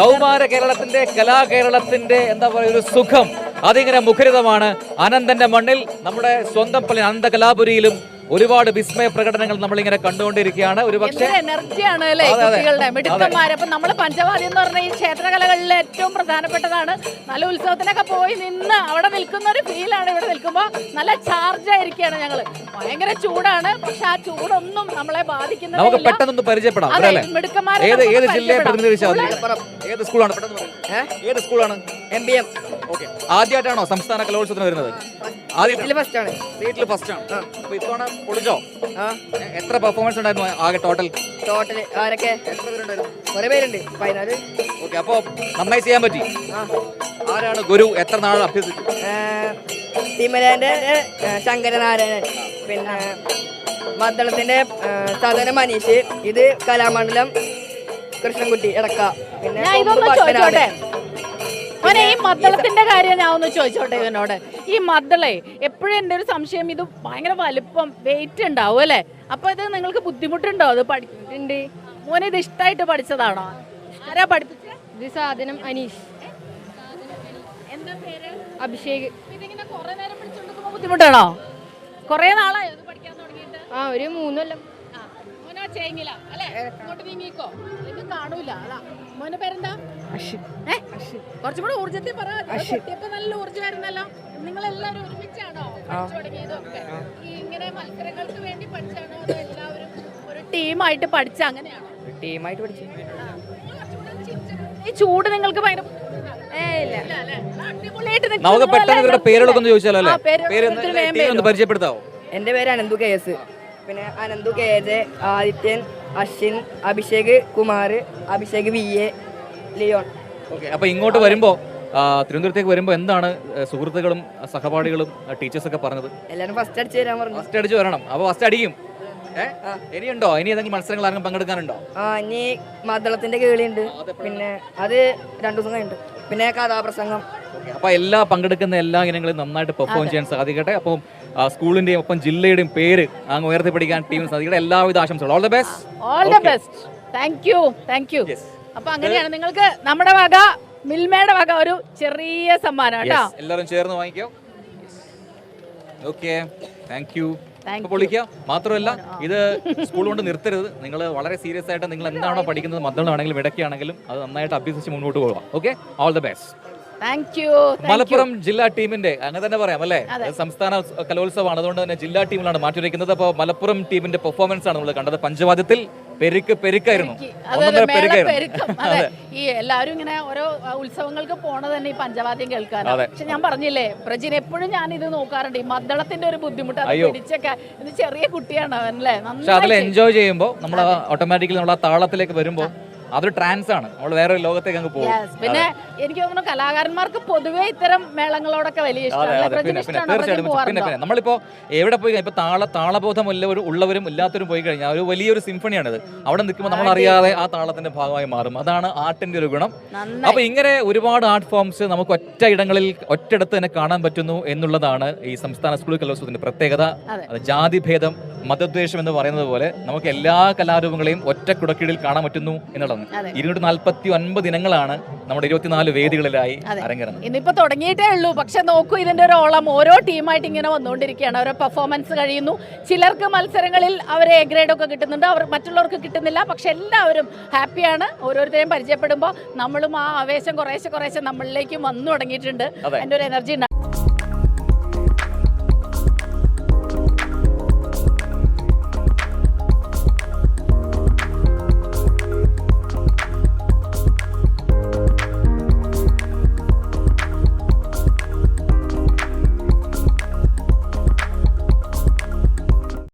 കൗമാര കേരളത്തിന്റെ കലാകേരളത്തിന്റെ എന്താ പറയുക ഒരു സുഖം അതിങ്ങനെ മുഖരിതമാണ്. അനന്തന്റെ മണ്ണിൽ നമ്മുടെ സ്വന്തം പള്ളി അനന്ത കലാപുരിയിലും ഒരുപാട് വിസ്മയ പ്രകടനങ്ങൾ നമ്മളിങ്ങനെ കണ്ടുകൊണ്ടിരിക്കുകയാണ്. ഒരു പക്ഷേ എനർജിയാണ് അല്ലേ കുട്ടികളുടെ മിടുക്കന്മാര്. അപ്പൊ നമ്മള് പഞ്ചവാദ്യം എന്ന് പറഞ്ഞ ഈ ക്ഷേത്രകലകളിൽ ഏറ്റവും പ്രധാനപ്പെട്ടതാണ്. നല്ല ഉത്സവത്തിനൊക്കെ പോയി നിന്ന് അവിടെ നിൽക്കുന്ന ഒരു ഫീലാണ്. ഇവിടെ നിൽക്കുമ്പോ നല്ല ചാർജ് ആയിരിക്കുകയാണ് ഞങ്ങള്. ഭയങ്കര ചൂടാണ്, പക്ഷെ ആ ചൂടൊന്നും നമ്മളെ ബാധിക്കുന്നില്ല. നമുക്ക് പെട്ടെന്ന് പരിചയപ്പെടാം. ഏത് ജില്ലയെ പ്രതിനിധീകരിച്ചാൽ ഏത് സ്കൂളാണ്? ഏത് സ്കൂളാണ്? MBM. ആദ്യമായിട്ടാണോ സംസ്ഥാന കലോത്സവത്തിന് വരുന്നത്? ഫസ്റ്റ് ആണ്. സ്റ്റേറ്റിൽ ഫസ്റ്റ് ആണ്. അപ്പൊ ഇത്തവണ പൊളിച്ചോ? എത്ര പെർഫോമൻസ് ഉണ്ടായിരുന്നു ആകെ ടോട്ടൽ? ആരൊക്കെ? എത്ര പേരുണ്ടായിരുന്നു? കുറെ പേരുണ്ട്, 14. ഓക്കെ, അപ്പൊ നന്നായി ചെയ്യാൻ പറ്റി. ആരാണ് ഗുരു? എത്ര നാൾ അഭ്യസിച്ചു? തിമലാന്റെ ശങ്കരനാരായണൻ, പിന്നെ മദ്ദളത്തിന്റെ സദന മനീഷ്, ഇത് കലാമണ്ഡലം കൃഷ്ണൻകുട്ടി എടക്ക, പിന്നെ ഈ മദ്ദളത്തിന്റെ കാര്യം ഞാൻ ഒന്ന് ചോദിച്ചോട്ടെ ഇവനോട്. ഈ മദ്ദളെ എപ്പോഴും എൻ്റെ ഒരു സംശയം, ഇത് ഭയങ്കര വലുപ്പം വെയിറ്റ് ഉണ്ടാവും അല്ലേ? അപ്പൊ ഇത് നിങ്ങൾക്ക് ബുദ്ധിമുട്ടുണ്ടോ? അത് പഠിക്കുന്നുണ്ട് മോനെ, ഇത് ഇഷ്ടമായിട്ട് പഠിച്ചതാണോ? ആരാ പഠിപ്പിച്ച? ഇത് സാധനം അനീഷ്. എന്താ പേര്? അഭിഷേക്. ഇതിങ്ങനെ കുറെ നേരം പിടിച്ചോണ്ടിരിക്കുമ്പോ ബുദ്ധിമുട്ടാണോ? കുറെ നാളായോ ഇത് പഠിക്കാൻ തുടങ്ങിയിട്ട്? ഒരു 3 കൊല്ലം. മോനോ ചേങ്ങില അല്ലേ? ഇങ്ങോട്ട് നീങ്ങിക്കോ, ഇത് കാണൂല. അതാ മോന്റെ പേരെന്താ? കുറച്ചുകൂടെ ഊർജ്ജത്തിൽ പറ. ഇപ്പൊ നല്ല ഊർജ്ജമായിരുന്നല്ലോ. നിങ്ങളെല്ലാവരും ഒരുമിച്ചാണോ തുടങ്ങിയതൊക്കെ? ഈ ഇങ്ങനെ മത്സരങ്ങൾക്ക് വേണ്ടി പഠിച്ചാണോ അതോ എല്ലാവരും ഒരു ടീമായിട്ട് പഠിച്ച അങ്ങനെയാണോ? ടീമായിട്ട് പഠിച്ചു. ഈ ചൂട് നിങ്ങൾക്ക് ഭയങ്കര നമുക്ക് പെട്ടെന്ന് ഇവരുടെ പേരുകളൊക്കെ ഒന്ന് ചോദിച്ചാലോ അല്ലേ? പേര് പരിചയപ്പെടുത്താവോ? എന്റെ പേര് അനന്തു KS, പിന്നെ Ananthu KJ, Adithyan, Ashwin, Abhishek Kumar, Abhishek VA, Leon. Okay, അപ്പൊ ഇങ്ങോട്ട് വരുമ്പോ തിരുവനന്തപുരത്തേക്ക് വരുമ്പോ എന്താണ് സുഹൃത്തുക്കളും സഹപാഠികളും ടീച്ചേഴ്സൊക്കെ പറഞ്ഞത്? എല്ലാരും ഫസ്റ്റ് അടിച്ചു തരാൻ പറഞ്ഞു. ഫസ്റ്റ് അടിച്ചു വരണം. അപ്പൊ ഫസ്റ്റ് അടിക്കും. ഇനിയുണ്ടോ? ഇനി ഏതെങ്കിലും മത്സരങ്ങൾ ആരെങ്കിലും പങ്കെടുക്കാനുണ്ടോ? ഇനി മദ്ദളത്തിന്റെ കേളിയുണ്ട്, പിന്നെ അത് 2 ദിവസം കഴിഞ്ഞിട്ട്, പിന്നെ കഥാപ്രസംഗം. അപ്പൊ എല്ലാ പങ്കെടുക്കുന്ന എല്ലാ ഇനങ്ങളും നന്നായിട്ട് പെർഫോം ചെയ്യാൻ സാധിക്കട്ടെ. അപ്പം സ്കൂളിന്റെയും ഒപ്പം ജില്ലയുടെയും പേര് അങ്ങ് ഉയർത്തിപ്പിടിക്കാൻ ടീമിന് സാധിക്കട്ടെ. എല്ലാവിധ ആശംസകളും. All the best. All the best. Thank you. അപ്പൊ അങ്ങനെയാണ് നിങ്ങൾക്ക് നമ്മുടെ വക, മിൽമയുടെ വക ഒരു ചെറിയ സമ്മാനം കേട്ടോ. എല്ലാവരും ചേർന്ന് വാങ്ങിക്കോ. Okay, thank you. പൊളിക്കാം. മാത്രമല്ല ഇത് സ്കൂൾ കൊണ്ട് നിർത്തരുത്. നിങ്ങൾ വളരെ സീരിയസ് ആയിട്ട് നിങ്ങൾ എന്താണോ പഠിക്കുന്നത്, മദ്ദളമാണെങ്കിലും ഇടയ്ക്കാണെങ്കിലും അത് നന്നായിട്ട് അഭ്യസിച്ച് മുന്നോട്ട് പോകാം. Okay, all the best. Malappuram ജില്ലാ ടീമിന്റെ അങ്ങനെ തന്നെ പറയാം അല്ലേ? സംസ്ഥാന കലോത്സവമാണ്, അതുകൊണ്ട് തന്നെ ജില്ലാ ടീമിലാണ് മാറ്റിവെക്കുന്നത്. അപ്പോൾ മലപ്പുറം ടീമിന്റെ പെർഫോമൻസ് ആണ് നമ്മൾ കണ്ടത്. പഞ്ചവാദ്യത്തിൽ പെരുക്കായിരുന്നു. ഈ എല്ലാവരും ഇങ്ങനെ ഓരോ ഉത്സവങ്ങൾക്ക് പോണത് തന്നെ ഈ പഞ്ചവാദ്യം കേൾക്കാനാണ്. പക്ഷെ ഞാൻ പറഞ്ഞില്ലേ പ്രജിന്, എപ്പോഴും ഞാൻ ഇത് നോക്കാറുണ്ട്. ഈ മദ്ദളത്തിന്റെ ഒരു ബുദ്ധിമുട്ട് പിടിച്ചൊക്കെ. ഇത് ചെറിയ കുട്ടിയാണ് അവനല്ലേ? പക്ഷെ അതിൽ എൻജോയ് ചെയ്യുമ്പോൾ നമ്മൾ ഓട്ടോമാറ്റിക്കലി നമ്മൾ ആ താളത്തിലേക്ക് വരുമ്പോൾ അതൊരു ട്രാൻസ് ആണ്. നമ്മൾ വേറെ ലോകത്തേക്ക് അങ്ങ് പോകും. പിന്നെ എനിക്ക് തോന്നുന്നു കലാകാരന്മാർക്ക് പൊതുവെ ഇത്തരം മേളങ്ങളോടൊക്കെ വലിയ ഇഷ്ടമാണ്. നമ്മളിപ്പോ എവിടെ പോയി ഇപ്പൊ താളബോധം ഉള്ളവരും ഇല്ലാത്തവരും പോയി കഴിഞ്ഞാൽ ഒരു വലിയൊരു സിംഫണിയാണിത്. അവിടെ നിൽക്കുമ്പോൾ നമ്മൾ അറിയാതെ ആ താളത്തിന്റെ ഭാഗമായി മാറും. അതാണ് ആർട്ടിന്റെ ഒരു ഗുണം. അപ്പൊ ഇങ്ങനെ ഒരുപാട് ആർട്ട് ഫോംസ് നമുക്ക് ഒറ്റയിടത്ത് തന്നെ കാണാൻ പറ്റുന്നു എന്നുള്ളതാണ് ഈ സംസ്ഥാന സ്കൂൾ കലോത്സവത്തിന്റെ പ്രത്യേകത. ജാതിഭേദം, മതദ്വേഷം എന്ന് പറയുന്നത് പോലെ നമുക്ക് എല്ലാ കലാരൂപങ്ങളെയും ഒറ്റ കുടക്കീഴിൽ കാണാൻ പറ്റുന്നു എന്നുള്ളതാണ്. 249 ഇനങ്ങളാണ് നമ്മുടെ 24 വേദികളിലായി അരങ്ങേറുന്നത്. ഇന്നിപ്പോ തുടങ്ങിയിട്ടേ ഉള്ളൂ. പക്ഷെ നോക്കൂ, ഇതിന്റെ ഒരു ഓളം ഓരോ ടീമായിട്ട് ഇങ്ങനെ വന്നുകൊണ്ടിരിക്കുകയാണ്. അവരുടെ പെർഫോമൻസ് കഴിയുന്നു. ചിലർക്ക് മത്സരങ്ങളിൽ അവർ എ ഗ്രേഡ് ഒക്കെ കിട്ടുന്നുണ്ട്, മറ്റുള്ളവർക്ക് കിട്ടുന്നില്ല. പക്ഷെ എല്ലാവരും ഹാപ്പിയാണ്. ഓരോരുത്തരെയും പരിചയപ്പെടുമ്പോൾ നമ്മളും ആ ആവേശം കുറേശ്ശെ നമ്മളിലേക്കും വന്നു തുടങ്ങിയിട്ടുണ്ട്. അതിന്റെ ഒരു എനർജി